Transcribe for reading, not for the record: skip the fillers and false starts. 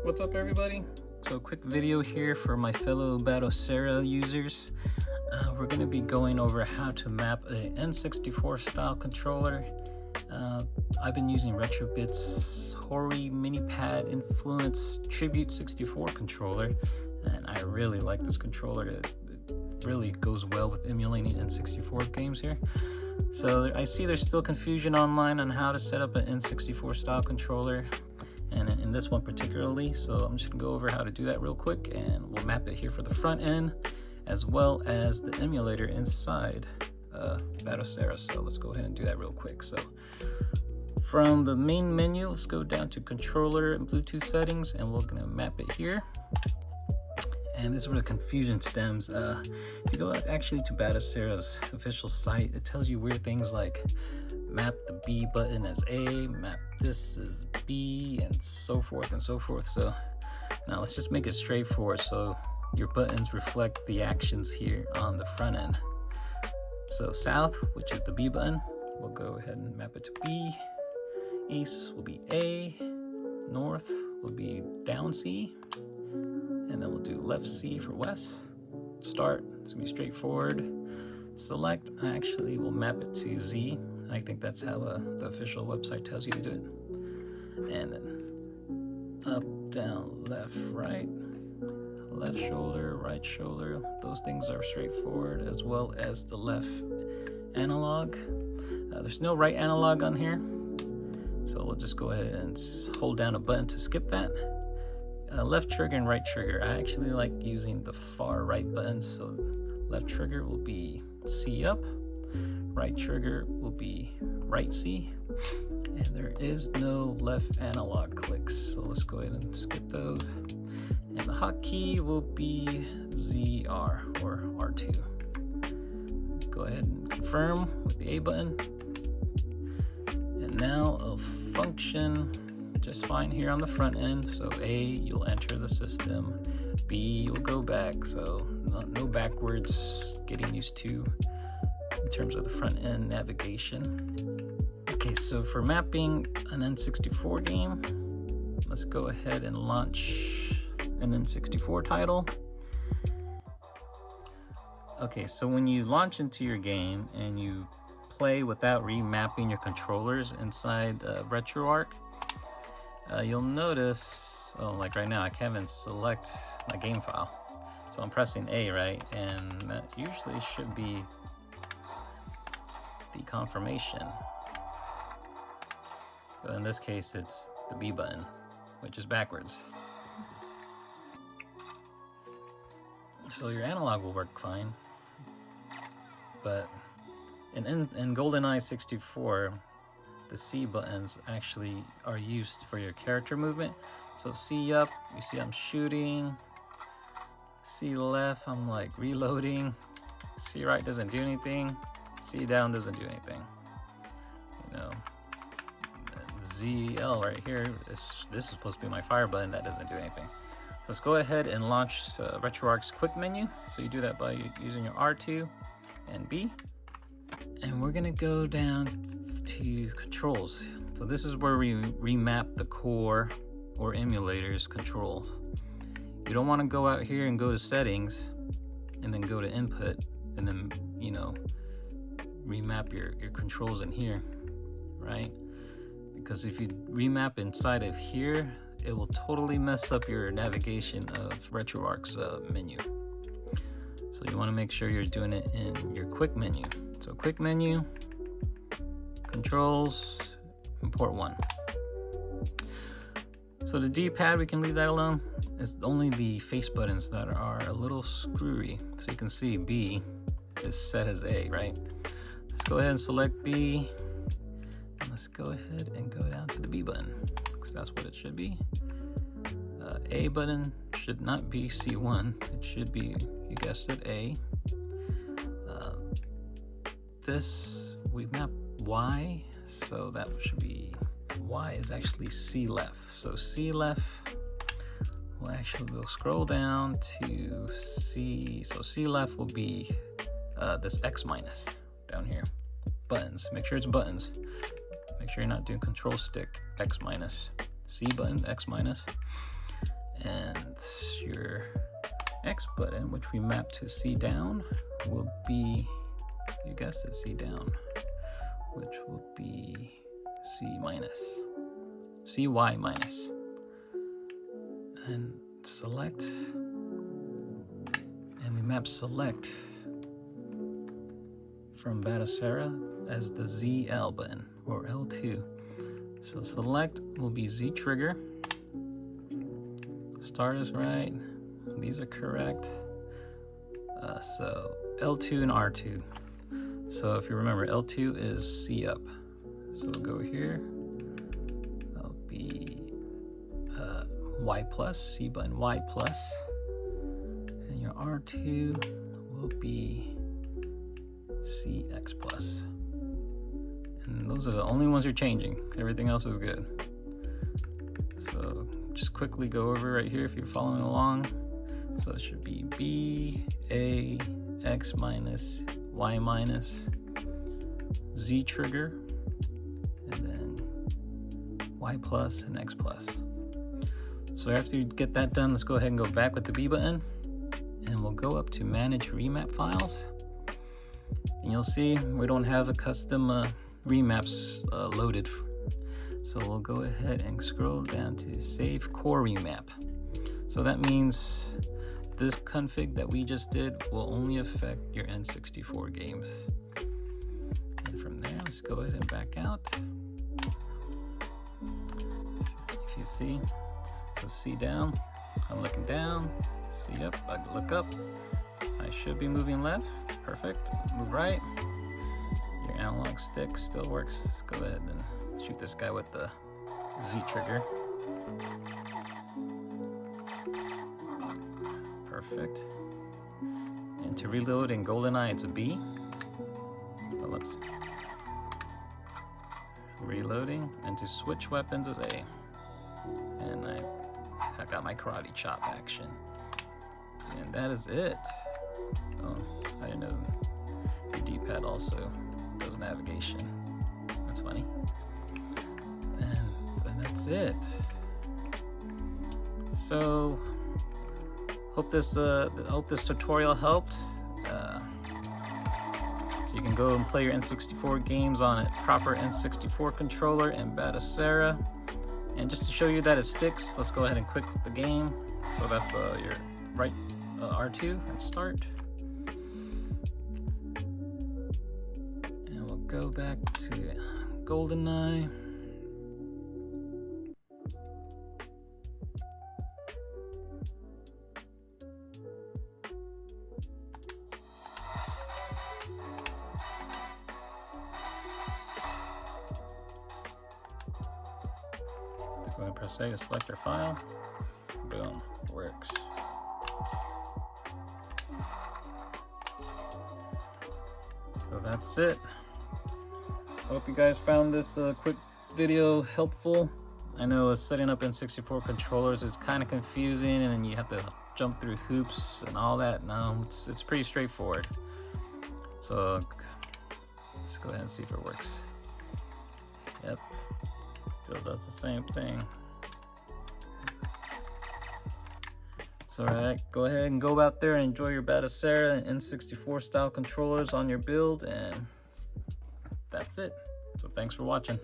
What's up, everybody? So quick video here for my fellow Batocera users. We're going to be going over how to map a N64 style controller. I've been using Retrobit's Hori Minipad influenced Tribute64 controller, and I really like this controller. It really goes well with emulating N64 games here. So I see there's still confusion online on how to set up an N64 style controller, and in this one particularly. So I'm just gonna go over how to do that real quick, and we'll map it here for the front end as well as the emulator inside Batocera. So let's go ahead and do that real quick. So from the main menu, let's go down to controller and Bluetooth settings, and we're gonna map it here. And this is where the confusion stems. If you go actually to Batocera's official site, it tells you weird things like map the B button as A, map this as B, and so forth and so forth. So now let's just make it straightforward so your buttons reflect the actions here on the front end. So south, which is the B button, we'll go ahead and map it to B. East will be A. North will be down C. And then we'll do left C for west. Start, it's gonna be straightforward. Select, I actually will map it to Z. I think that's how the official website tells you to do it. And then up, down, left, right. Left shoulder, right shoulder. Those things are straightforward, as well as the left analog. There's no right analog on here, so we'll just go ahead and hold down a button to skip that. Left trigger and right trigger. I actually like using the far right buttons, so left trigger will be C up, right trigger will be right C, and there is no left analog clicks, so let's go ahead and skip those. And the hotkey will be ZR or R2. Go ahead and confirm with the A button, and now it'll function just fine here on the front end. So A, you'll enter the system. B, you'll go back. So no backwards getting used to in terms of the front end navigation. Okay, so for mapping an N64 game, let's go ahead and launch an N64 title. Okay, so when you launch into your game and you play without remapping your controllers inside RetroArch, you'll notice, like right now, I can't even select my game file. So I'm pressing A, right? And that usually should be the confirmation. But in this case, it's the B button, which is backwards. So your analog will work fine. But in GoldenEye 64, the C buttons actually are used for your character movement. So C up, you see I'm shooting. C left, I'm like reloading. C right doesn't do anything. C down doesn't do anything. You know, ZL right here, this is supposed to be my fire button, that doesn't do anything. Let's go ahead and launch RetroArch's quick menu. So you do that by using your R2 and B. And we're gonna go down to controls. So this is where we remap the core or emulators controls. You don't want to go out here and go to settings and then go to input and then, you know, remap your controls in here, right? Because if you remap inside of here, it will totally mess up your navigation of RetroArch's menu. So you want to make sure you're doing it in your quick menu. So quick menu, controls, import 1. So the D-pad, we can leave that alone. It's only the face buttons that are a little screwy. So you can see B is set as A, right? Let's go ahead and select B. And let's go ahead and go down to the B button, because that's what it should be. A button should not be C1. It should be, you guessed it, A. This, we map Y, so that should be, Y is actually C left. So C left, we'll actually go scroll down to C. So C left will be this X minus down here. Buttons, make sure it's buttons. Make sure you're not doing control stick X minus. C button, X minus. And your X button, which we map to C down, will be, you guessed it, C down, which will be CY minus. And select, and we map select from Batocera as the ZL button, or L2. So select will be Z trigger. Start is right. These are correct. So L2 and R2. So if you remember, L2 is C up. So we'll go here. That'll be Y plus, C button Y plus. And your R2 will be CX plus. And those are the only ones you're changing. Everything else is good. So just quickly go over right here if you're following along. So it should be B, A, X minus, Y minus, Z trigger, and then Y plus and X plus. So after you get that done, let's go ahead and go back with the B button, and we'll go up to manage remap files. And you'll see we don't have a custom remaps loaded. So we'll go ahead and scroll down to save core remap. So that means this config that we just did will only affect your N64 games. And from there, let's go ahead and back out. If you see, so C down, I'm looking down, C up, I look up. I should be moving left, perfect, move right. Your analog stick still works. Let's go ahead and shoot this guy with the Z trigger. Perfect. And to reload in GoldenEye, it's a B. But let's reloading, and to switch weapons is A. And I got my karate chop action. And that is it. Oh, I didn't know your D-pad also does navigation. That's funny. And that's it. So hope this tutorial helped. So you can go and play your N64 games on a proper N64 controller and Batocera. And just to show you that it sticks, let's go ahead and quit the game. So that's your right R2 and start. And we'll go back to GoldenEye. Let's go ahead and press A to select your file. Boom, works. So that's it. Hope you guys found this quick video helpful. I know setting up N64 controllers is kind of confusing, and you have to jump through hoops and all that. No, it's pretty straightforward. So let's go ahead and see if it works. Yep, still does the same thing. So alright, go ahead and go out there and enjoy your Batocera and N64 style controllers on your build, and that's it. So thanks for watching.